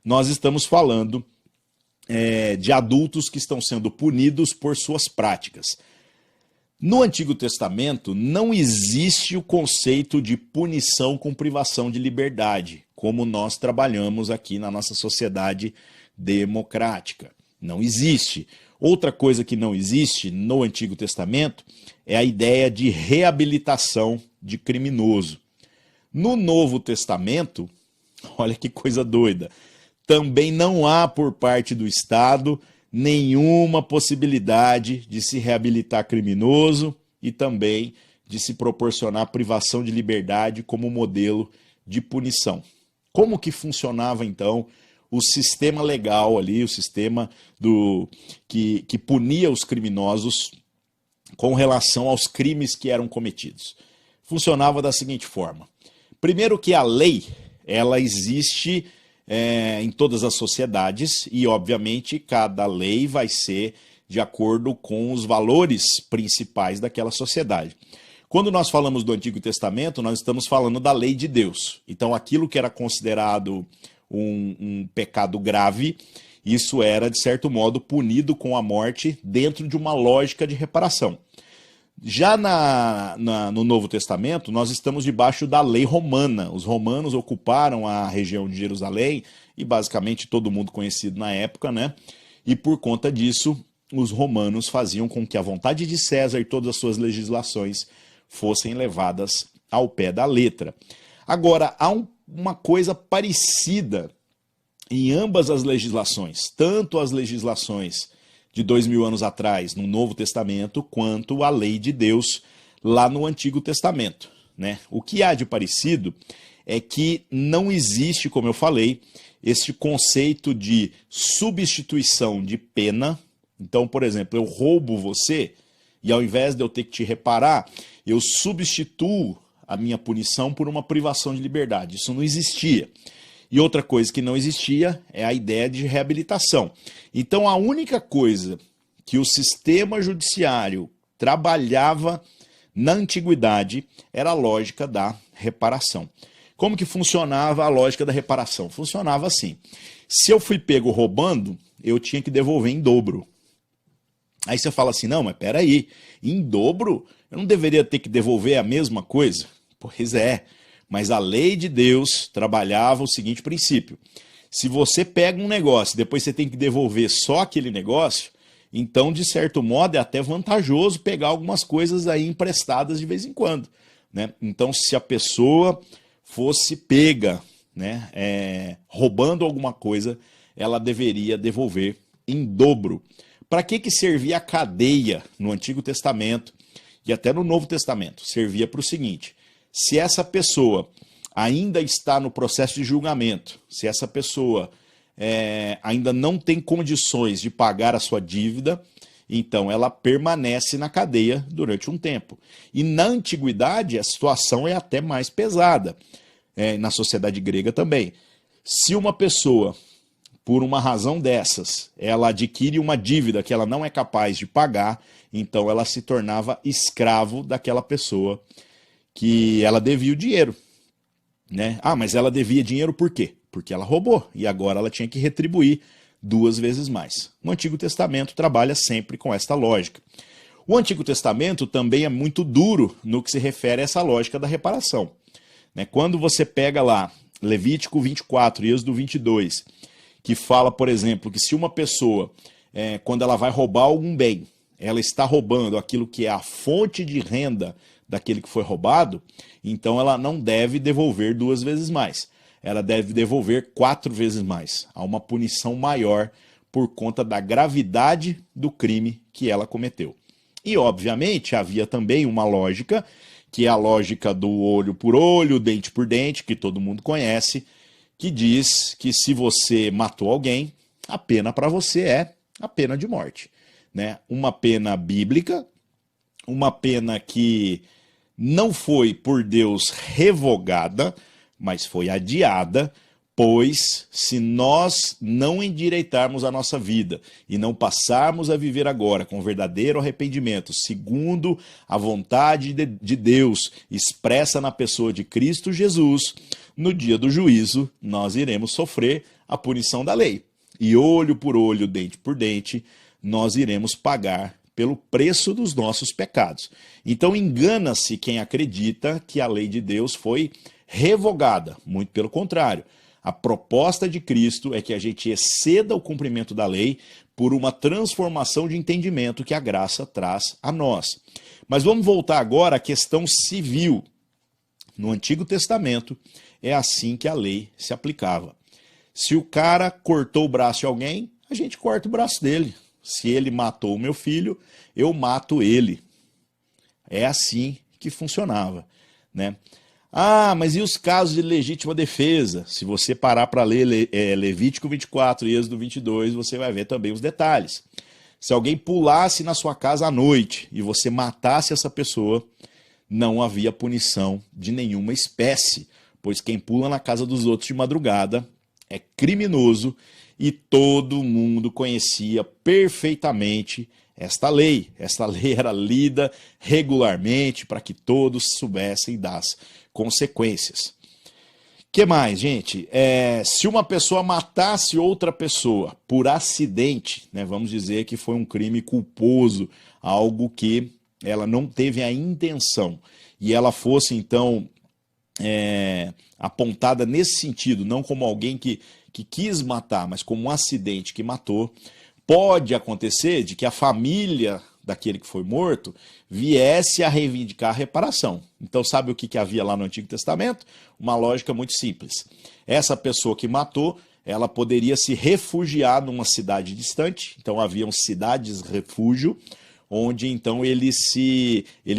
nós estamos falando de adultos que estão sendo punidos por suas práticas. No Antigo Testamento não existe o conceito de punição com privação de liberdade, como nós trabalhamos aqui na nossa sociedade democrática. Não existe. Outra coisa que não existe no Antigo Testamento é a ideia de reabilitação de criminoso. No Novo Testamento, olha que coisa doida, também não há por parte do Estado nenhuma possibilidade de se reabilitar criminoso e também de se proporcionar privação de liberdade como modelo de punição. Como que funcionava então o sistema legal ali, o sistema que punia os criminosos com relação aos crimes que eram cometidos? Funcionava da seguinte forma. Primeiro que a lei, ela existe em todas as sociedades e, obviamente, cada lei vai ser de acordo com os valores principais daquela sociedade. Quando nós falamos do Antigo Testamento, nós estamos falando da lei de Deus. Então, aquilo que era considerado um pecado grave, isso era, de certo modo, punido com a morte dentro de uma lógica de reparação. Já no Novo Testamento, nós estamos debaixo da lei romana. Os romanos ocuparam a região de Jerusalém, e basicamente todo mundo conhecido na época, né? E por conta disso, os romanos faziam com que a vontade de César e todas as suas legislações fossem levadas ao pé da letra. Agora, há uma coisa parecida em ambas as legislações, tanto as legislações de 2000 anos atrás, no Novo Testamento, quanto a lei de Deus lá no Antigo Testamento, né? O que há de parecido é que não existe, como eu falei, esse conceito de substituição de pena. Então, por exemplo, eu roubo você e ao invés de eu ter que te reparar, eu substituo a minha punição por uma privação de liberdade. Isso não existia. E outra coisa que não existia é a ideia de reabilitação. Então a única coisa que o sistema judiciário trabalhava na antiguidade era a lógica da reparação. Como que funcionava a lógica da reparação? Funcionava assim. Se eu fui pego roubando, eu tinha que devolver em dobro. Aí você fala assim, não, mas peraí, em dobro? Eu não deveria ter que devolver a mesma coisa? Pois é. Mas a lei de Deus trabalhava o seguinte princípio. Se você pega um negócio e depois você tem que devolver só aquele negócio, então, de certo modo, é até vantajoso pegar algumas coisas aí emprestadas de vez em quando, né? Então, se a pessoa fosse pega, né, roubando alguma coisa, ela deveria devolver em dobro. Para que servia a cadeia no Antigo Testamento e até no Novo Testamento? Servia para o seguinte: se essa pessoa ainda está no processo de julgamento, se essa pessoa ainda não tem condições de pagar a sua dívida, então ela permanece na cadeia durante um tempo. E na antiguidade a situação é até mais pesada, na sociedade grega também. Se uma pessoa, por uma razão dessas, ela adquire uma dívida que ela não é capaz de pagar, então ela se tornava escravo daquela pessoa que ela devia o dinheiro, né? Ah, mas ela devia dinheiro por quê? Porque ela roubou e agora ela tinha que retribuir 2 vezes mais. O Antigo Testamento trabalha sempre com esta lógica. O Antigo Testamento também é muito duro no que se refere a essa lógica da reparação, né? Quando você pega lá Levítico 24 e Êxodo 22, que fala, por exemplo, que se uma pessoa, quando ela vai roubar algum bem, ela está roubando aquilo que é a fonte de renda daquele que foi roubado, então ela não deve devolver 2 vezes mais. Ela deve devolver 4 vezes mais. Há uma punição maior por conta da gravidade do crime que ela cometeu. E, obviamente, havia também uma lógica, que é a lógica do olho por olho, dente por dente, que todo mundo conhece, que diz que se você matou alguém, a pena para você é a pena de morte, né? Uma pena bíblica, uma pena que não foi por Deus revogada, mas foi adiada, pois se nós não endireitarmos a nossa vida e não passarmos a viver agora com verdadeiro arrependimento, segundo a vontade de Deus expressa na pessoa de Cristo Jesus, no dia do juízo nós iremos sofrer a punição da lei. E olho por olho, dente por dente, nós iremos pagar pelo preço dos nossos pecados. Então engana-se quem acredita que a lei de Deus foi revogada. Muito pelo contrário. A proposta de Cristo é que a gente exceda o cumprimento da lei por uma transformação de entendimento que a graça traz a nós. Mas vamos voltar agora à questão civil. No Antigo Testamento, é assim que a lei se aplicava. Se o cara cortou o braço de alguém, a gente corta o braço dele. Se ele matou o meu filho, eu mato ele. É assim que funcionava, né? Ah, mas e os casos de legítima defesa? Se você parar para ler Levítico 24 e Êxodo 22, você vai ver também os detalhes. Se alguém pulasse na sua casa à noite e você matasse essa pessoa, não havia punição de nenhuma espécie, pois quem pula na casa dos outros de madrugada é criminoso e todo mundo conhecia perfeitamente esta lei. Esta lei era lida regularmente para que todos soubessem das consequências. Que mais, gente? Se uma pessoa matasse outra pessoa por acidente, né, vamos dizer que foi um crime culposo, algo que ela não teve a intenção, e ela fosse então apontada nesse sentido, não como alguém que quis matar, mas como um acidente que matou, pode acontecer de que a família daquele que foi morto viesse a reivindicar a reparação. Então sabe o que havia lá no Antigo Testamento? Uma lógica muito simples. Essa pessoa que matou, ela poderia se refugiar numa cidade distante, então haviam cidades-refúgio, onde então ele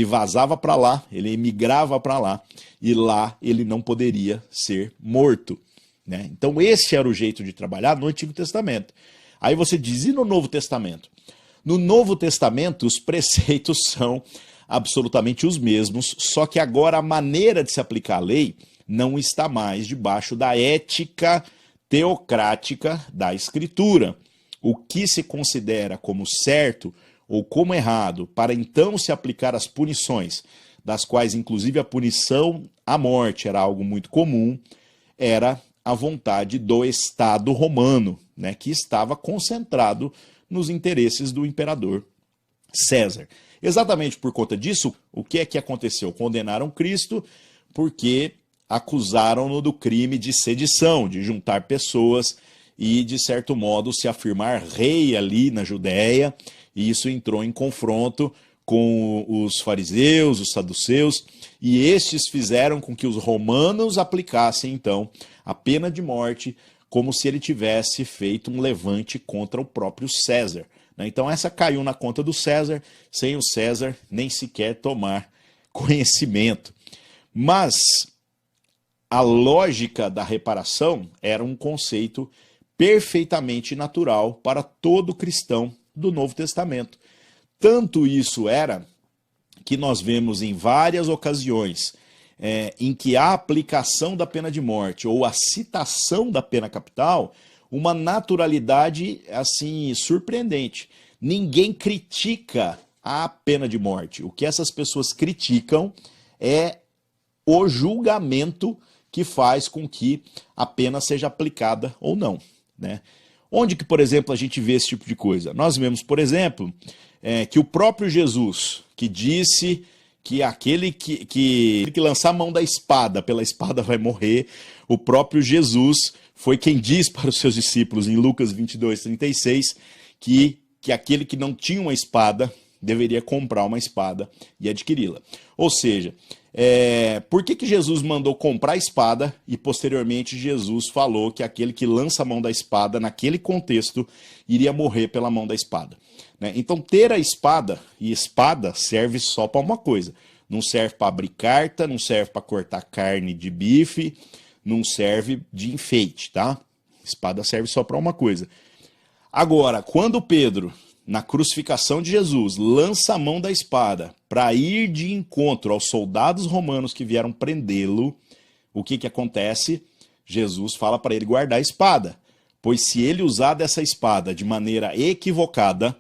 vazava para lá, ele emigrava para lá, e lá ele não poderia ser morto, né? Então esse era o jeito de trabalhar no Antigo Testamento. Aí você diz, e no Novo Testamento? No Novo Testamento os preceitos são absolutamente os mesmos, só que agora a maneira de se aplicar a lei não está mais debaixo da ética teocrática da Escritura. O que se considera como certo ou como errado, para então se aplicar as punições, das quais inclusive a punição à morte era algo muito comum, era a vontade do Estado romano, né, que estava concentrado nos interesses do imperador César. Exatamente por conta disso, o que é que aconteceu? Condenaram Cristo porque acusaram-no do crime de sedição, de juntar pessoas e, de certo modo, se afirmar rei ali na Judéia, e isso entrou em confronto com os fariseus, os saduceus, e estes fizeram com que os romanos aplicassem, então, a pena de morte como se ele tivesse feito um levante contra o próprio César. Então essa caiu na conta do César, sem o César nem sequer tomar conhecimento. Mas a lógica da reparação era um conceito perfeitamente natural para todo cristão do Novo Testamento. Tanto isso era que nós vemos em várias ocasiões em que a aplicação da pena de morte ou a citação da pena capital, uma naturalidade assim surpreendente. Ninguém critica a pena de morte. O que essas pessoas criticam é o julgamento que faz com que a pena seja aplicada ou não, né? Onde que, por exemplo, a gente vê esse tipo de coisa? Nós vemos, por exemplo, que o próprio Jesus, que disse que aquele que lançar a mão da espada, pela espada vai morrer, o próprio Jesus foi quem diz para os seus discípulos em Lucas 22:36 que aquele que não tinha uma espada deveria comprar uma espada e adquiri-la. Ou seja, por que Jesus mandou comprar a espada e posteriormente Jesus falou que aquele que lança a mão da espada naquele contexto iria morrer pela mão da espada? Então ter a espada, e espada serve só para uma coisa, não serve para abrir carta, não serve para cortar carne de bife, não serve de enfeite, tá? Espada serve só para uma coisa. Agora, quando Pedro, na crucificação de Jesus, lança a mão da espada para ir de encontro aos soldados romanos que vieram prendê-lo, o que acontece? Jesus fala para ele guardar a espada, pois se ele usar dessa espada de maneira equivocada,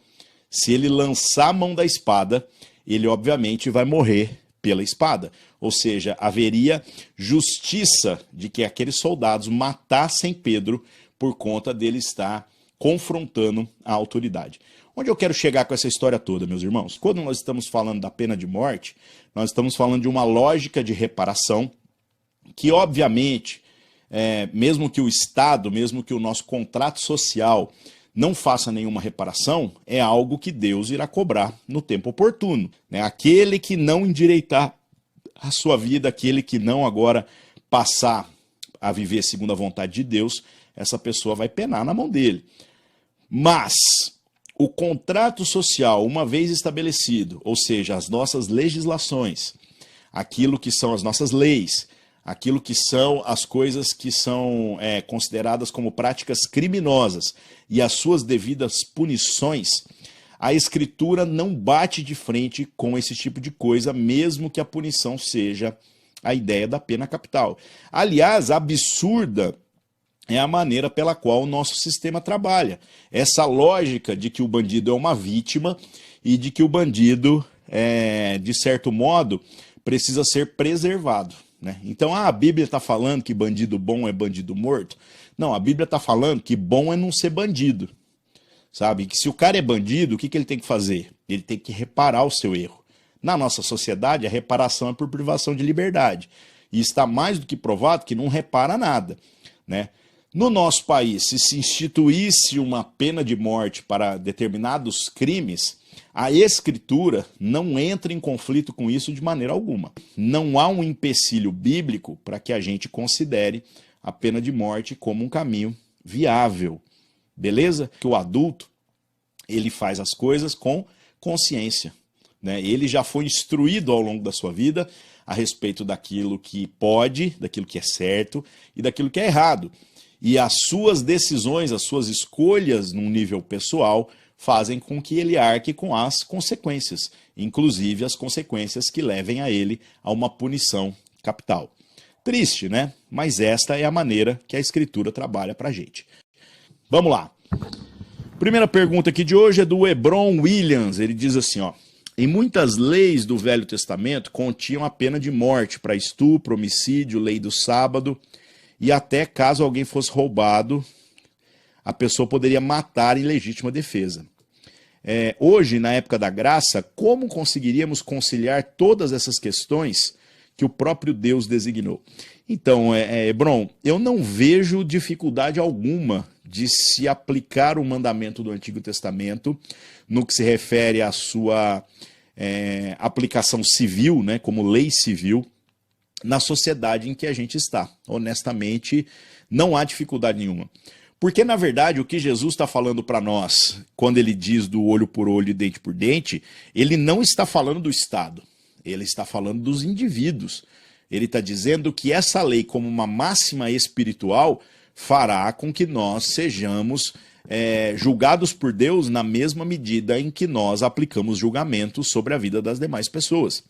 se ele lançar a mão da espada, ele obviamente vai morrer pela espada. Ou seja, haveria justiça de que aqueles soldados matassem Pedro por conta dele estar confrontando a autoridade. Onde eu quero chegar com essa história toda, meus irmãos? Quando nós estamos falando da pena de morte, nós estamos falando de uma lógica de reparação que, obviamente, mesmo que o Estado, mesmo que o nosso contrato social não faça nenhuma reparação, é algo que Deus irá cobrar no tempo oportuno, né? Aquele que não endireitar a sua vida, aquele que não agora passar a viver segundo a vontade de Deus, essa pessoa vai penar na mão dele. Mas o contrato social, uma vez estabelecido, ou seja, as nossas legislações, aquilo que são as nossas leis, aquilo que são as coisas que são consideradas como práticas criminosas e as suas devidas punições, a Escritura não bate de frente com esse tipo de coisa, mesmo que a punição seja a ideia da pena capital. Aliás, absurda é a maneira pela qual o nosso sistema trabalha. Essa lógica de que o bandido é uma vítima e de que o bandido, de certo modo, precisa ser preservado, né? Então, a Bíblia está falando que bandido bom é bandido morto? Não, a Bíblia está falando que bom é não ser bandido, sabe? Que se o cara é bandido, o que ele tem que fazer? Ele tem que reparar o seu erro. Na nossa sociedade, a reparação é por privação de liberdade. E está mais do que provado que não repara nada, né? No nosso país, se instituísse uma pena de morte para determinados crimes, a Escritura não entra em conflito com isso de maneira alguma. Não há um empecilho bíblico para que a gente considere a pena de morte como um caminho viável. Beleza? Que o adulto, ele faz as coisas com consciência, né? Ele já foi instruído ao longo da sua vida a respeito daquilo que pode, daquilo que é certo e daquilo que é errado. E as suas decisões, as suas escolhas num nível pessoal fazem com que ele arque com as consequências, inclusive as consequências que levem a ele a uma punição capital. Triste, né? Mas esta é a maneira que a Escritura trabalha pra gente. Vamos lá. Primeira pergunta aqui de hoje é do Hebron Williams. Ele diz assim, ó: em muitas leis do Velho Testamento continham a pena de morte para estupro, homicídio, lei do sábado, e até caso alguém fosse roubado, a pessoa poderia matar em legítima defesa. Hoje, na época da graça, como conseguiríamos conciliar todas essas questões que o próprio Deus designou? Então, Hebron, eu não vejo dificuldade alguma de se aplicar o mandamento do Antigo Testamento no que se refere à sua aplicação civil, né, como lei civil, na sociedade em que a gente está. Honestamente, não há dificuldade nenhuma. Porque, na verdade, o que Jesus está falando para nós, quando ele diz do olho por olho e dente por dente, ele não está falando do Estado, ele está falando dos indivíduos. Ele está dizendo que essa lei, como uma máxima espiritual, fará com que nós sejamos julgados por Deus na mesma medida em que nós aplicamos julgamentos sobre a vida das demais pessoas.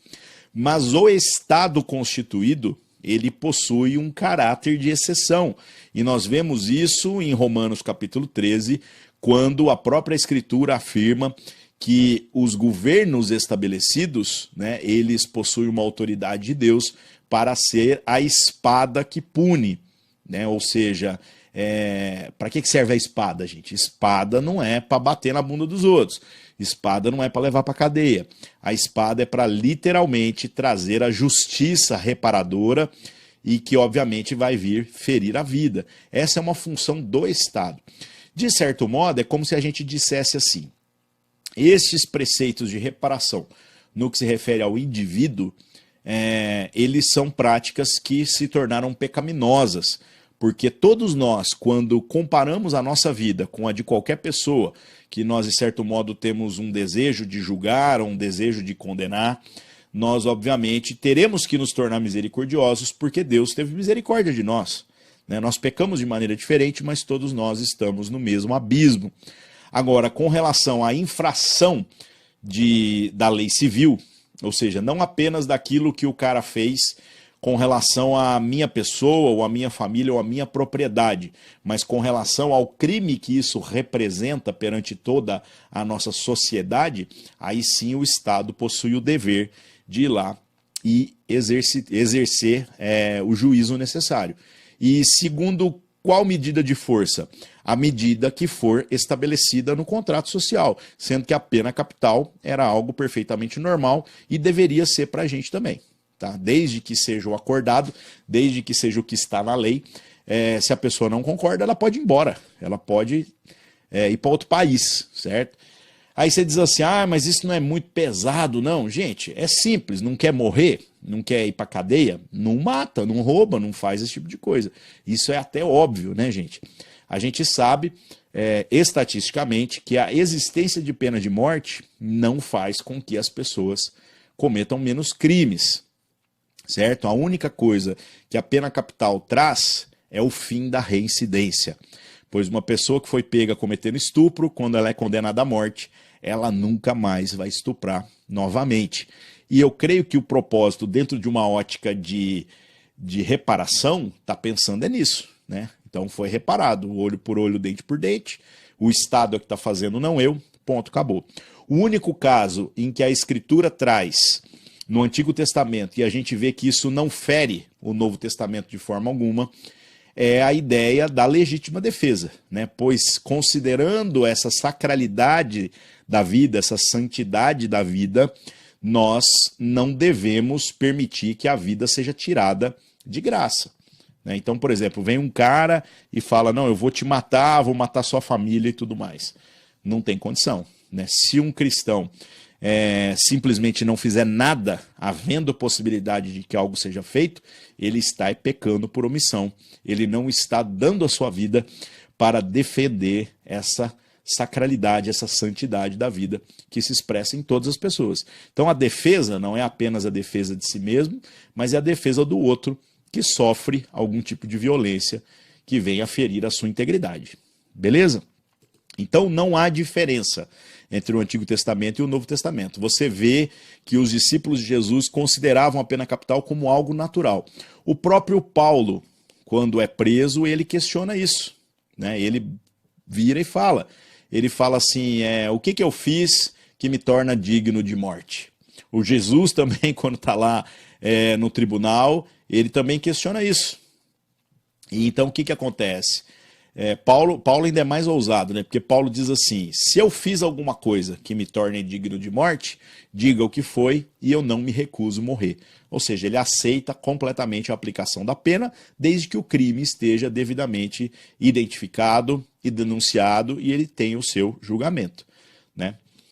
Mas o Estado constituído, ele possui um caráter de exceção. E nós vemos isso em Romanos capítulo 13, quando a própria Escritura afirma que os governos estabelecidos, né, eles possuem uma autoridade de Deus para ser a espada que pune, né? Ou seja, para que serve a espada, gente? Espada não é para bater na bunda dos outros. Espada não é para levar para cadeia. A espada é para literalmente trazer a justiça reparadora e que obviamente vai vir ferir a vida. Essa é uma função do Estado. De certo modo, é como se a gente dissesse assim: esses preceitos de reparação, no que se refere ao indivíduo, eles são práticas que se tornaram pecaminosas, porque todos nós, quando comparamos a nossa vida com a de qualquer pessoa, que nós, de certo modo, temos um desejo de julgar, um desejo de condenar, nós, obviamente, teremos que nos tornar misericordiosos, porque Deus teve misericórdia de nós, né? Nós pecamos de maneira diferente, mas todos nós estamos no mesmo abismo. Agora, com relação à infração da lei civil, ou seja, não apenas daquilo que o cara fez com relação à minha pessoa, ou à minha família, ou à minha propriedade, mas com relação ao crime que isso representa perante toda a nossa sociedade, aí sim o Estado possui o dever de ir lá e exercer o juízo necessário. E segundo qual medida de força? A medida que for estabelecida no contrato social, sendo que a pena capital era algo perfeitamente normal e deveria ser para a gente também. Tá? Desde que seja o acordado, desde que seja o que está na lei, se a pessoa não concorda, ela pode ir embora, ela pode ir para outro país, certo? Aí você diz assim, mas isso não é muito pesado, não. Gente, é simples, não quer morrer, não quer ir para cadeia, não mata, não rouba, não faz esse tipo de coisa. Isso é até óbvio, né, gente? A gente sabe, estatisticamente, que a existência de pena de morte não faz com que as pessoas cometam menos crimes, certo? A única coisa que a pena capital traz é o fim da reincidência. Pois uma pessoa que foi pega cometendo estupro, quando ela é condenada à morte, ela nunca mais vai estuprar novamente. E eu creio que o propósito, dentro de uma ótica de reparação, está pensando nisso, né? Então foi reparado, olho por olho, dente por dente, o Estado é que está fazendo, não eu, ponto, acabou. O único caso em que a Escritura traz no Antigo Testamento, e a gente vê que isso não fere o Novo Testamento de forma alguma, é a ideia da legítima defesa, né? Pois considerando essa sacralidade da vida, essa santidade da vida, nós não devemos permitir que a vida seja tirada de graça. Né? Então, por exemplo, vem um cara e fala, não, eu vou te matar, vou matar sua família e tudo mais. Não tem condição. Né? Se um cristão simplesmente não fizer nada, havendo possibilidade de que algo seja feito, ele está pecando por omissão. Ele não está dando a sua vida para defender essa sacralidade, essa santidade da vida que se expressa em todas as pessoas. Então a defesa não é apenas a defesa de si mesmo, mas é a defesa do outro que sofre algum tipo de violência que venha a ferir a sua integridade. Beleza? Então não há diferença entre o Antigo Testamento e o Novo Testamento. Você vê que os discípulos de Jesus consideravam a pena capital como algo natural. O próprio Paulo, quando é preso, ele questiona isso. Né? Ele vira e fala. Ele fala assim, o que eu fiz que me torna digno de morte? O Jesus também, quando está lá no tribunal, ele também questiona isso. E então o que acontece? Paulo ainda é mais ousado, né? Porque Paulo diz assim, se eu fiz alguma coisa que me torne digno de morte, diga o que foi e eu não me recuso a morrer. Ou seja, ele aceita completamente a aplicação da pena, desde que o crime esteja devidamente identificado e denunciado e ele tenha o seu julgamento. Né?